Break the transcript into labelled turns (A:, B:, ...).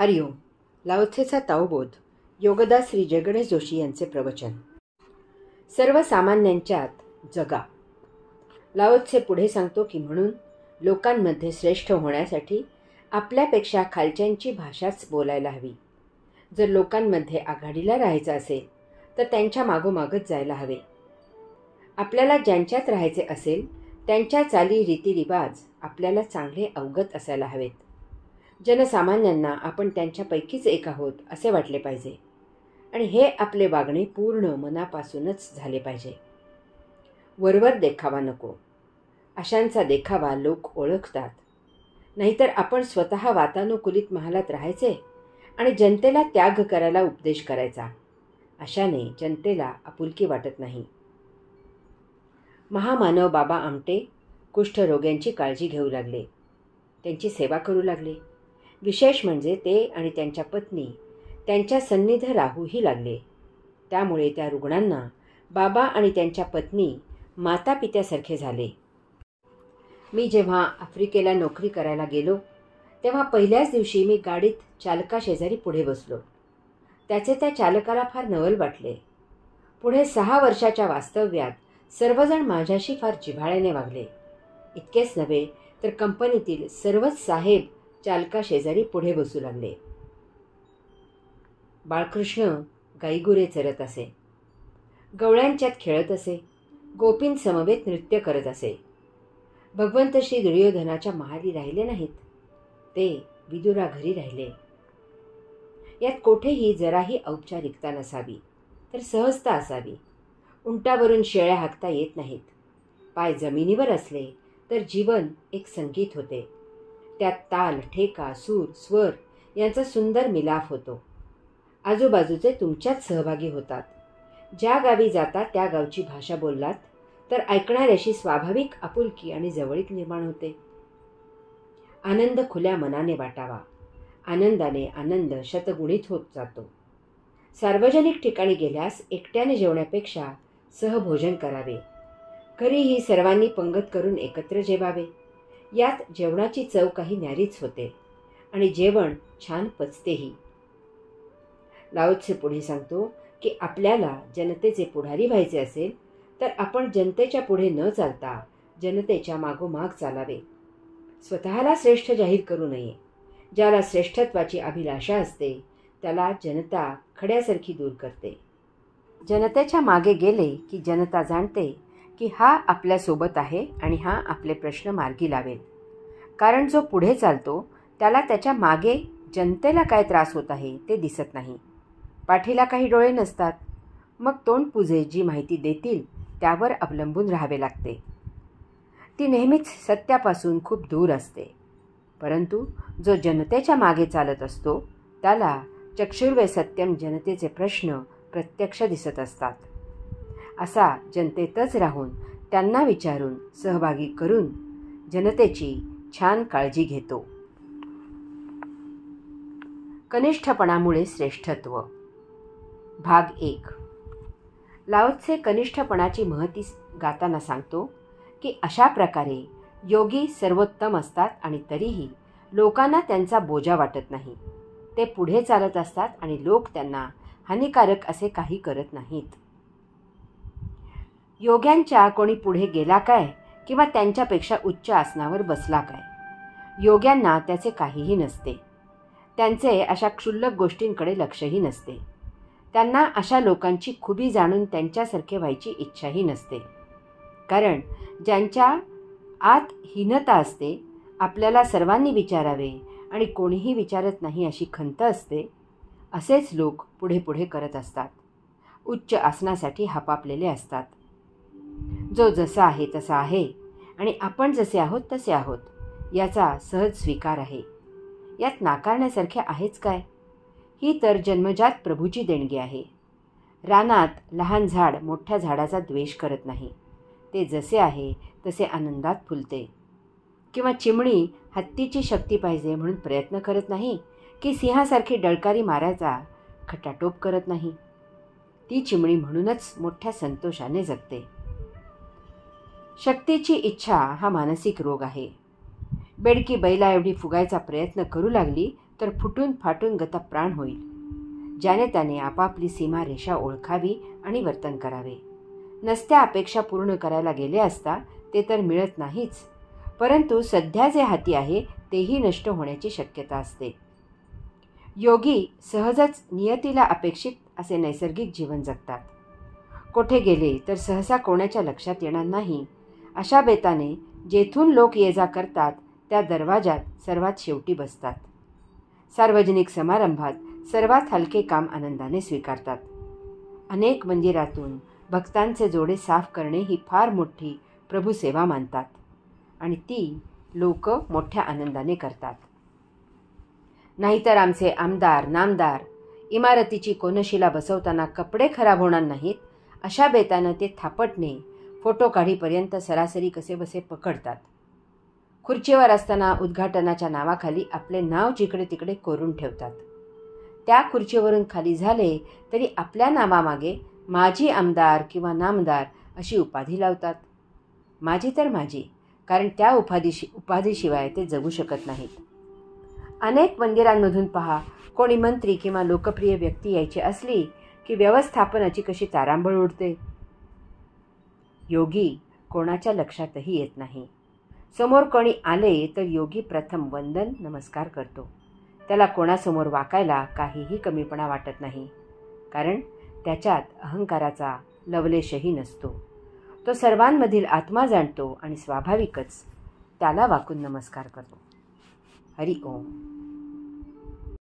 A: हरिओम. लाओत्सेचा ताओबोध. योगदास श्री जयगणेश जोशी यांचे प्रवचन. सर्वसामान्यांच्यात जगा. लाओत्से पुढे सांगतो की म्हणून लोकांमध्ये श्रेष्ठ होण्यासाठी आपल्यापेक्षा खालच्यांची भाषाच बोलायला हवी. जर लोकांमध्ये आघाडीला राहायचं असेल तर त्यांच्या मागोमागच जायला हवे. आपल्याला ज्यांच्यात राहायचे असेल त्यांच्या चाली रीतिरिवाज आपल्याला चांगले अवगत असायला हवेत. जनसामान्यांना आपण त्यांच्यापैकीच एक आहोत असे वाटले पाहिजे आणि हे आपले वागणे पूर्ण मनापासूनच झाले पाहिजे. वरवर देखावा नको. अशांचा देखावा लोक ओळखतात. नाहीतर आपण स्वतः वातानुकूलित महालात राहायचे आणि जनतेला त्याग करायला उपदेश करायचा. अशाने जनतेला आपुलकी वाटत नाही. महामानव बाबा आमटे कुष्ठरोग्यांची काळजी घेऊ लागले. त्यांची सेवा करू लागले. विशेष म्हणजे ते आणि त्यांच्या पत्नी त्यांच्या सन्निध राहूही लागले. त्यामुळे त्या रुग्णांना बाबा आणि त्यांच्या पत्नी माता पित्यासारखे झाले. मी जेव्हा आफ्रिकेला नोकरी करायला गेलो तेव्हा पहिल्याच दिवशी मी गाडीत चालकाशेजारी पुढे बसलो. त्याचे त्या चालकाला फार नवल वाटले. पुढे 6 वर्षाच्या वास्तव्यात सर्वजण माझ्याशी फार जिव्हाळ्याने वागले. इतकेच नव्हे तर कंपनीतील सर्वच साहेब चालकाशेजारी पुढे बसू लागले. बाळकृष्ण गाईगुरे चरत असे, गवळ्यांच्यात खेळत असे, गोपींसमवेत नृत्य करत असे. भगवंत श्री दुर्योधनाच्या महाली राहिले नाहीत, ते विदुरा घरी राहिले. यात कोठेही जराही औपचारिकता नसावी तर सहजता असावी. उंटावरून शेळ्या हाकता येत नाहीत. पाय जमिनीवर असले तर जीवन एक संगीत होते. त्यात ताल, ठेका, सूर, स्वर यांचा सुंदर मिलाफ होतो. आजूबाजूचे तुमच्यात सहभागी होतात. ज्या गावी जाता त्या गावची भाषा बोललात तर ऐकणाऱ्याशी स्वाभाविक आपुलकी आणि जवळीक निर्माण होते. आनंद खुल्या मनाने वाटावा. आनंदाने आनंद शतगुणित होत जातो. सार्वजनिक ठिकाणी गेल्यास एकट्याने जेवण्यापेक्षा सहभोजन करावे. घरीही सर्वांनी पंगत करून एकत्र जेवावे. यात जेवणाची चव काही न्यारीच होते आणि जेवण छान पचतेही. लाओत्से पुढे सांगतो की आपल्याला जनतेचे पुढारी व्हायचे असेल तर आपण जनतेच्या पुढे न चालता जनतेच्या मागोमाग चालावे. स्वतःला श्रेष्ठ जाहीर करू नये. ज्याला श्रेष्ठत्वाची अभिलाषा असते त्याला जनता खड्यासारखी दूर करते. जनतेच्या मागे गेले की जनता जाणते की हा आपल्यासोबत आहे आणि हा आपले प्रश्न मार्गी लावेल. कारण जो पुढे चालतो त्याला त्याच्या मागे जनतेला काय त्रास होत आहे ते दिसत नाही. पाठीला काही डोळे नसतात. मग तोंडपुजे जी माहिती देतील त्यावर अवलंबून राहावे लागते. ती नेहमीच सत्यापासून खूप दूर असते. परंतु जो जनतेच्या मागे चालत असतो त्याला चक्षुर्वे सत्यम जनतेचे प्रश्न प्रत्यक्ष दिसत असतात. असा जनतेतच राहून त्यांना विचारून सहभागी करून जनतेची छान काळजी घेतो. कनिष्ठपणामुळे श्रेष्ठत्व. भाग 1. लाओत्से कनिष्ठपणाची महती गाताना सांगतो की अशा प्रकारे योगी सर्वोत्तम असतात आणि तरीही लोकांना त्यांचा बोजा वाटत नाही. ते पुढे चालत असतात आणि लोक त्यांना हानिकारक असे काही करत नाहीत. योग्यांच्या कोणी पुढे गेला काय किंवा त्यांच्यापेक्षा उच्च आसनावर बसला काय, योग्यांना त्याचे काहीही नसते. त्यांचे अशा क्षुल्लक गोष्टींकडे लक्षही नसते. त्यांना अशा लोकांची खुबी जाणून त्यांच्यासारखे व्हायची इच्छाही नसते. कारण ज्यांच्या आत हीनता असते, आपल्याला सर्वांनी विचारावे आणि कोणीही विचारत नाही अशी खंत असते, असेच लोक पुढे पुढे करत असतात. उच्च आसनासाठी हापापलेले असतात. जो जसा आहे तसा आहे आणि आपण जसे आहोत तसे आहोत याचा सहज स्वीकार आहे. यात नाकारण्यासारखे आहेच काय? ही तर जन्मजात प्रभूची देणगी आहे. रानात लहान झाड मोठ्या झाडाचा द्वेष करत नाही. ते जसे आहे तसे आनंदात फुलते. किंवा चिमणी हत्तीची शक्ती पाहिजे म्हणून प्रयत्न करत नाही की सिंहासारखी डळकारी मारायचा खटाटोप करत नाही. ती चिमणी म्हणूनच मोठ्या संतोषाने जगते. शक्तीची इच्छा हा मानसिक रोग आहे. बेडकी बैला एवढी फुगायचा प्रयत्न करू लागली तर फुटून फाटून गतप्राण होईल. ज्याने त्याने आपापली सीमारेषा ओळखावी आणि वर्तन करावे. नसत्या अपेक्षा पूर्ण करायला गेले असता ते तर मिळत नाहीच, परंतु सध्या जे हाती आहे तेही नष्ट होण्याची शक्यता असते. योगी सहजच नियतीला अपेक्षित असे नैसर्गिक जीवन जगतात. कोठे गेले तर सहसा कोणाच्या लक्षात येणार नाही अशा बेताने जेथून लोक ये जा करतात त्या दरवाजात सर्वात शेवटी बसतात. सार्वजनिक समारंभात सर्वात हलके काम आनंदाने स्वीकारतात. अनेक मंदिरातून भक्तांचे जोडे साफ करणे ही फार मोठी प्रभुसेवा मानतात आणि ती लोक मोठ्या आनंदाने करतात. नाहीतर आमचे आमदार नामदार इमारतीची कोनशिला बसवताना कपडे खराब होणार नाहीत अशा बेतानं ते थापटणे फोटो काढीपर्यंत सरासरी कसेबसे पकडतात. खुर्चीवर असताना उद्घाटनाच्या नावाखाली आपले नाव जिकडे तिकडे कोरून ठेवतात. त्या खुर्चीवरून खाली झाले तरी आपल्या नावामागे माजी आमदार किंवा नामदार अशी उपाधी लावतात. माझी तर माझी, कारण त्या उपाधीशिवाय ते जगू शकत नाहीत. अनेक मंदिरांमधून पहा, कोणी मंत्री किंवा लोकप्रिय व्यक्ती यायची असली की व्यवस्थापनाची कशी तारांबळ उडते. योगी कोणाच्या लक्षातही येत नाही. समोर कोणी आले तर योगी प्रथम वंदन नमस्कार करतो. त्याला कोणासमोर वाकायला काहीही कमीपणा वाटत नाही, कारण त्याच्यात अहंकाराचा लवलेशही नसतो. तो सर्वांमधील आत्मा जाणतो आणि स्वाभाविकच त्याला वाकून नमस्कार करतो. हरि ओम.